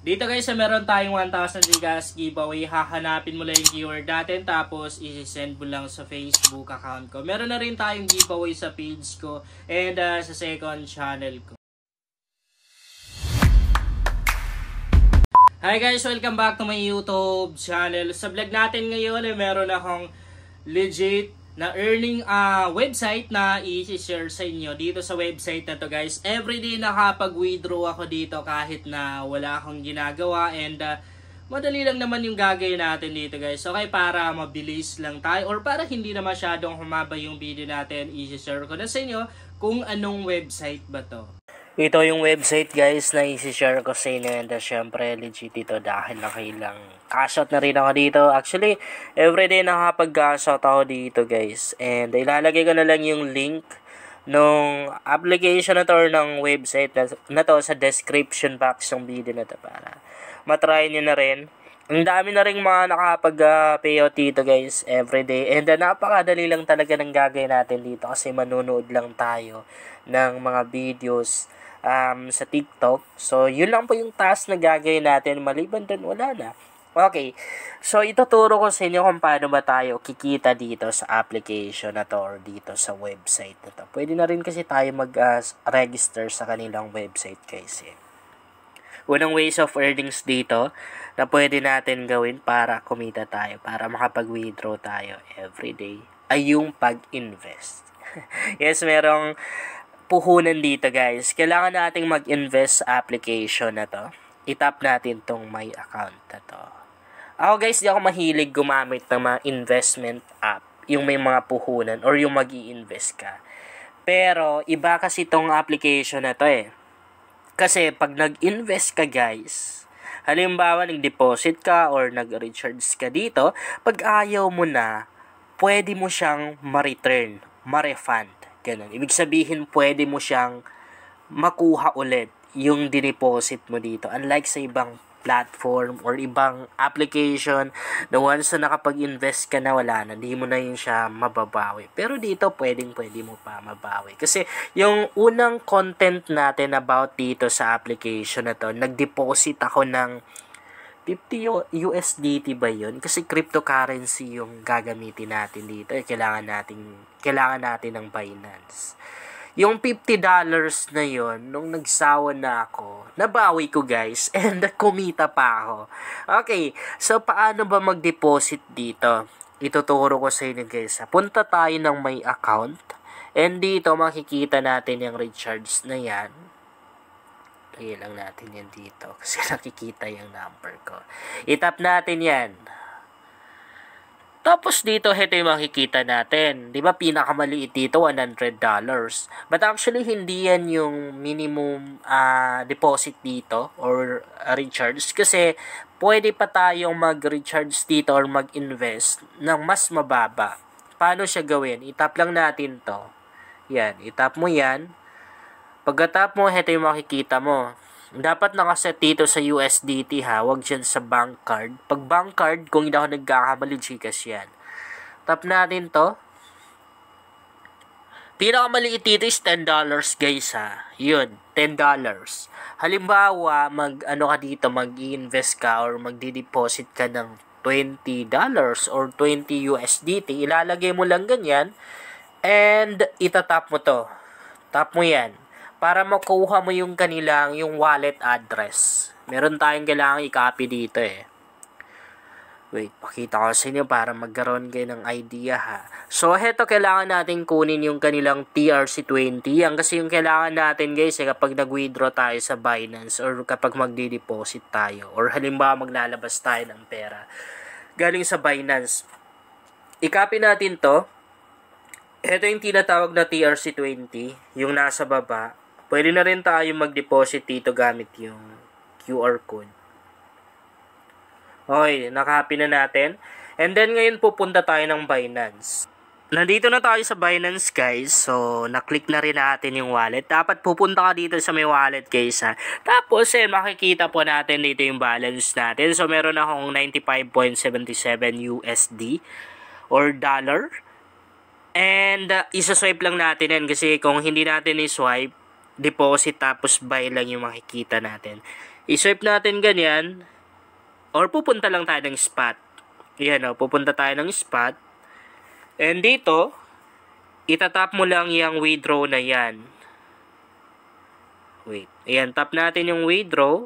Dito guys, meron tayong 1,000 Gcash giveaway. Hahanapin mo lang yung keyword natin, tapos isi-send mo lang sa Facebook account ko. Meron na rin tayong giveaway sa page ko and sa second channel ko. Hi guys, welcome back to my YouTube channel. Sa vlog natin ngayon meron akong legit na earning website na i-share sa inyo. Dito sa website na to guys, everyday nakapag-withdraw ako dito kahit na wala akong ginagawa, and madali lang naman yung gagawin natin dito guys. Okay, para mabilis lang tayo or para hindi na masyadong humaba yung video natin, i-share ko na sa inyo kung anong website ba to. Ito yung website guys na i-share ko sa inyo, and syempre legit ito dahil nakailang cash out na rin ako dito. Actually, everyday nakapag-cash out ako dito guys, and ilalagay ko na lang yung link nung application na to or ng website na to sa description box ng video na to para matry nyo na rin. Ang dami na rin mga nakapag-payout dito guys everyday, and napakadali lang talaga ng gagawin natin dito kasi manunood lang tayo ng mga videos sa TikTok. So, yun lang po yung task na gagawin natin. Maliban dun, wala na. Okay. So, ituturo ko sa inyo kung paano ba tayo kikita dito sa application na to or dito sa website na to. Pwede na rin kasi tayo mag-register sa kanilang website guys. Unang ways of earnings dito na pwede natin gawin para kumita tayo, para makapag-withdraw tayo everyday, ay yung pag-invest. Yes, merong puhunan dito guys. Kailangan nating mag-invest sa application na to. I-tap natin tong my account na to. Ako guys, di ako mahilig gumamit ng mga investment app, yung may mga puhunan or yung mag-i-invest ka. Pero iba kasi tong application na to Kasi pag nag-invest ka guys, halimbawa nag-deposit ka or nag-recharge ka dito, pag ayaw mo na, pwede mo siyang ma-return, ma-refund. Ganun. Ibig sabihin, pwede mo siyang makuha ulit yung dineposit mo dito. Unlike sa ibang platform or ibang application, the ones na nakapag-invest ka na, wala na, hindi mo na yun siya mababawi. Pero dito, pwede mo pa mabawi. Kasi yung unang content natin about dito sa application na to, nag-deposit ako ng 50 USDT ba yun? Kasi cryptocurrency yung gagamitin natin dito. Kailangan natin ng Binance. Yung $50 na yun, nung nagsawa na ako, nabawi ko guys, and kumita pa ako. Okay, so paano ba mag-deposit dito? Ituturo ko sa inyo guys. Punta tayo ng my account, and dito makikita natin yung recharge na yan. Lagay lang natin yan dito kasi nakikita yung number ko. I-tap natin yan. Tapos dito, ito yung makikita natin. Di ba pinakamaliit dito, $100. But actually, hindi yan yung minimum deposit dito or recharge. Kasi pwede pa tayong mag-recharge dito or mag-invest ng mas mababa. Paano siya gawin? I-tap lang natin to. Yan, i-tap mo yan. Pagka-tap mo, ito yung makikita mo. Dapat nakaset dito sa USDT ha, wag dyan sa bank card. Pag bank card, kung hindi ako nagkakamali, Gcash yan. Tap natin to. Pinakamaliit dito is $10 guys ha. Yun, $10. Halimbawa, mag-i-invest ka or magdi-deposit ka ng $20 or 20 USDT. Ilalagay mo lang ganyan and itatap mo to. Tap mo yan. Para makuha mo yung yung wallet address. Meron tayong kailangan i-copy dito Wait, pakita ko sa inyo para magkaroon kayo ng idea ha. So, heto kailangan natin kunin yung kanilang TRC20. Yan kasi yung kailangan natin guys kapag nag-withdraw tayo sa Binance or kapag magdi-deposit tayo. Or halimbawa maglalabas tayo ng pera galing sa Binance. I-copy natin to. Heto yung tinatawag na TRC20. Yung nasa baba. Pwede na rin tayo mag-deposit dito gamit yung QR code. Okay, naka-copy na natin. And then ngayon pupunta tayo ng Binance. Nandito na tayo sa Binance guys. So, na-click na rin natin yung wallet. Dapat pupunta ka dito sa may wallet guys ha. Tapos, makikita po natin dito yung balance natin. So, meron akong 95.77 USD or dollar. And, isa-swipe lang natin yan kasi kung hindi natin i-swipe, deposit tapos buy lang yung makikita natin. I-swipe natin ganyan. Or pupunta lang tayo ng spot. Yan o, pupunta tayo ng spot. And dito, itatap mo lang yung withdraw na yan. Wait. Ayan, tap natin yung withdraw.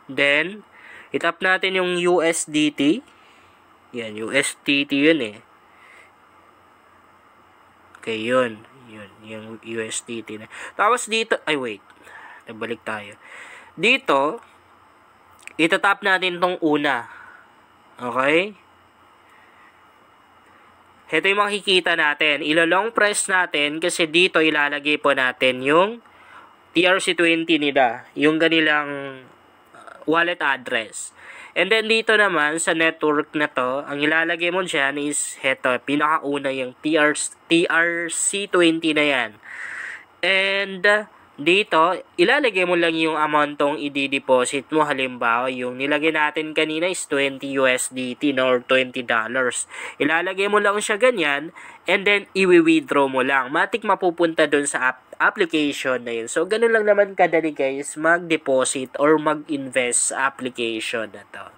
Then, itap natin yung USDT. Yan, USDT yun eh. Okay, yun. Yun, yung USDT na. Tapos dito, ay wait. Nabalik tayo. Dito, itatap natin tong una. Okay? Ito yung makikita natin. Ilo-long press natin kasi dito ilalagay po natin yung TRC20 nila. Yung kanilang wallet address. And then dito naman sa network na to, ang ilalagay mo dyan is ito, pinakauna yung TRC20 na yan. And dito, ilalagay mo lang yung amount tong i-deposit mo. Halimbawa, yung nilagay natin kanina is 20 USDT no, or $20. Ilalagay mo lang siya ganyan and then i-withdraw mo lang. Matik mapupunta dun sa application na yun. So, ganun lang naman kadali guys mag-deposit or mag-invest sa application na to.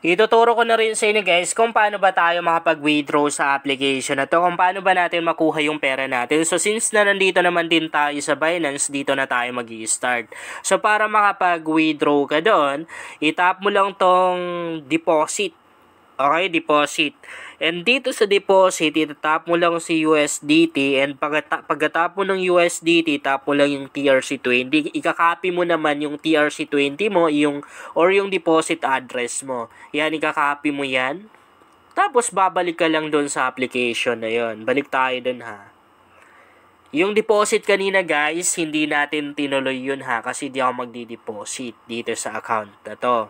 Ituturo ko na rin sa inyo guys kung paano ba tayo makapag-withdraw sa application na to, kung paano ba natin makuha yung pera natin. So since na nandito naman din tayo sa Binance, dito na tayo mag-i-start. So para makapag-withdraw ka doon, itap mo lang tong deposit. Okay, deposit. And dito sa deposit, itatap mo lang si USDT and pagkatap mo ng USDT, tap mo lang yung TRC20. Ikakopy mo naman yung TRC20 mo, yung deposit address mo. Yan, ikakopy mo yan. Tapos babalik ka lang doon sa application na yon. Balik tayo doon ha. Yung deposit kanina guys, hindi natin tinuloy yun ha kasi di ako magdi-deposit dito sa account na to.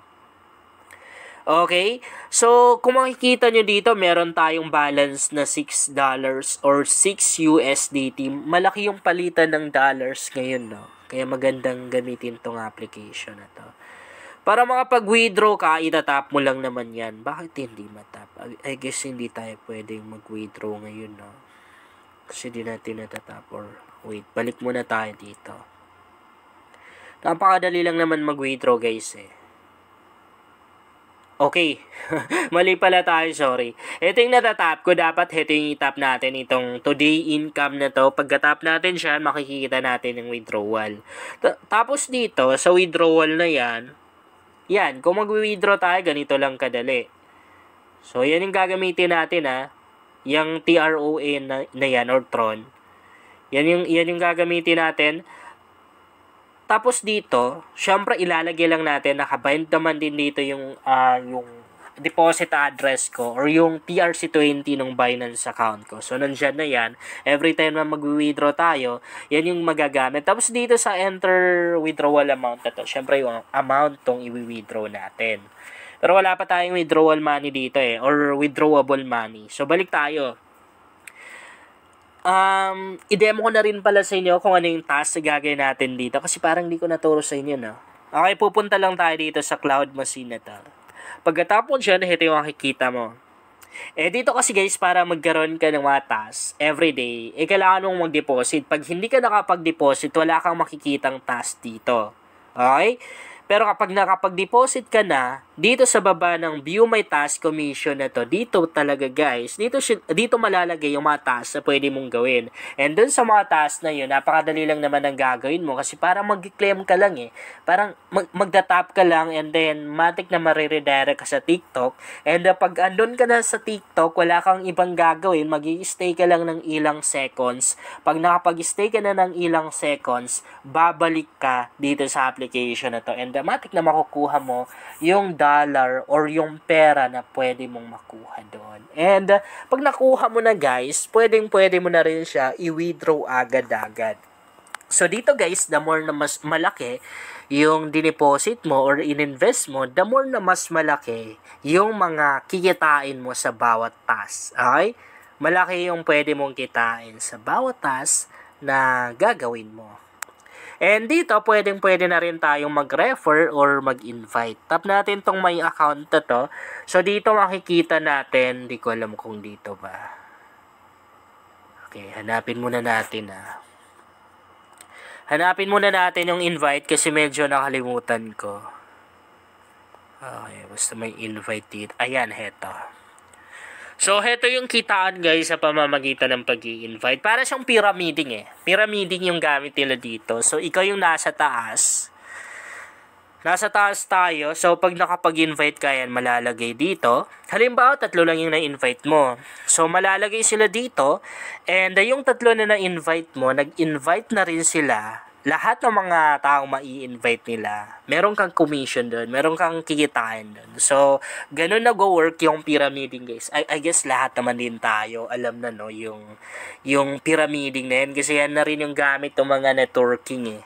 Okay, so kung makikita nyo dito, meron tayong balance na $6 or 6 USDT. Malaki yung palitan ng dollars ngayon, no? Kaya magandang gamitin tong application na to. Para makapag-withdraw ka, itatap mo lang naman yan. Bakit hindi matap? I guess hindi tayo pwedeng mag-withdraw ngayon, no? Kasi di natin natatap or wait, balik muna tayo dito. Napakadali lang naman mag-withdraw guys eh. Okay, mali pala tayo, sorry. Ito yung natatap ko, dapat ito yung itap natin, itong today income na to. Pagka-tap natin siya, makikita natin yung withdrawal. Tapos dito, sa withdrawal na yan, kung mag-withdraw tayo, ganito lang kadali. So, yan yung gagamitin natin ha. Yung TRON na yan, or Tron. Yan yung gagamitin natin. Tapos dito, syempre ilalagay lang natin, nakabind naman din dito yung deposit address ko or yung TRC20 ng Binance account ko. So, nandyan na yan. Every time na mag-withdraw tayo, yan yung magagamit. Tapos dito sa enter withdrawal amount na to, syempre yung amount tong i-withdraw natin. Pero wala pa tayong withdrawal money dito eh, or withdrawable money. So, balik tayo. I-demo ko na rin pala sa inyo kung ano yung task na gagawin natin dito kasi parang hindi ko naturo sa inyo, no? Okay, pupunta lang tayo dito sa cloud machine na to. Pagkatapos dyan, ito yung makikita mo. Dito kasi guys, para magkaroon ka ng mga task everyday, kailangan mong mag-deposit. Pag hindi ka nakapag-deposit, wala kang makikitang task dito. Okay? Pero kapag nakapag-deposit ka na, dito sa baba ng View My Task Commission na to, dito talaga guys, dito malalagay yung mga task na pwede mong gawin. And dun sa mga task na yun, napakadali lang naman ang gagawin mo kasi parang mag-claim ka lang eh. Parang magda-tap ka lang and then matik na mariredirect ka sa TikTok. And pag andun ka na sa TikTok, wala kang ibang gagawin, mag-i-stay ka lang ng ilang seconds. Pag nakapag-stay ka na ng ilang seconds, babalik ka dito sa application na to. And matik na makukuha mo yung dollar or yung pera na pwede mong makuha doon. And pag nakuha mo na guys, pwede mo na rin siya i-withdraw agad-agad. So dito guys, the more na mas malaki yung dineposit mo or ininvest mo, the more na mas malaki yung mga kikitain mo sa bawat task. Okay? Malaki yung pwede mong kitain sa bawat task na gagawin mo. And dito, pwede na rin tayong mag-refer or mag-invite. Tap natin tong may account na to. So, dito makikita natin, di ko alam kung dito ba. Okay, hanapin muna natin Hanapin muna natin yung invite kasi medyo nakalimutan ko. Okay, basta may invite dito. Ayan, heto. So, heto yung kitaan guys sa pamamagitan ng pag-i-invite. Para siyang pyramiding eh. Pyramiding yung gamit nila dito. So, ikaw yung nasa taas. Nasa taas tayo. So, pag nakapag-invite ka yan, malalagay dito. Halimbawa, 3 lang yung na-invite mo. So, malalagay sila dito. And yung 3 na na-invite mo, nag-invite na rin sila. Lahat ng mga taong mai-invite nila, meron kang commission doon, meron kang kikitain doon. So, ganun nag-work yung pyramiding guys. I guess lahat naman din tayo alam na no, yung pyramiding na yan. Kasi yan na rin yung gamit ng mga networking eh.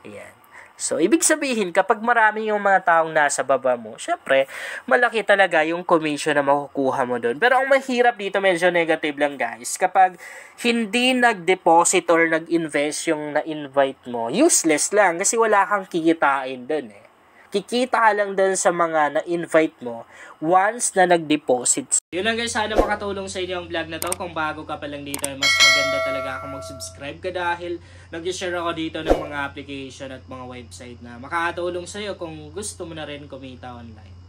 Ayan. So, ibig sabihin, kapag marami yung mga taong nasa baba mo, syempre, malaki talaga yung commission na makukuha mo doon. Pero ang mahirap dito, medyo negative lang guys. Kapag hindi nag-deposit or nag-invest yung na-invite mo, useless lang kasi wala kang kikitain doon eh. Kikita ka lang doon sa mga na-invite mo once na nag-deposit. Yun lang guys, sana makatulong sa inyo ang vlog na to. Kung bago ka pa lang dito, mas maganda talaga kung mag-subscribe ka dahil nag-share ako dito ng mga application at mga website na makakatulong sa iyo kung gusto mo na rin kumita online.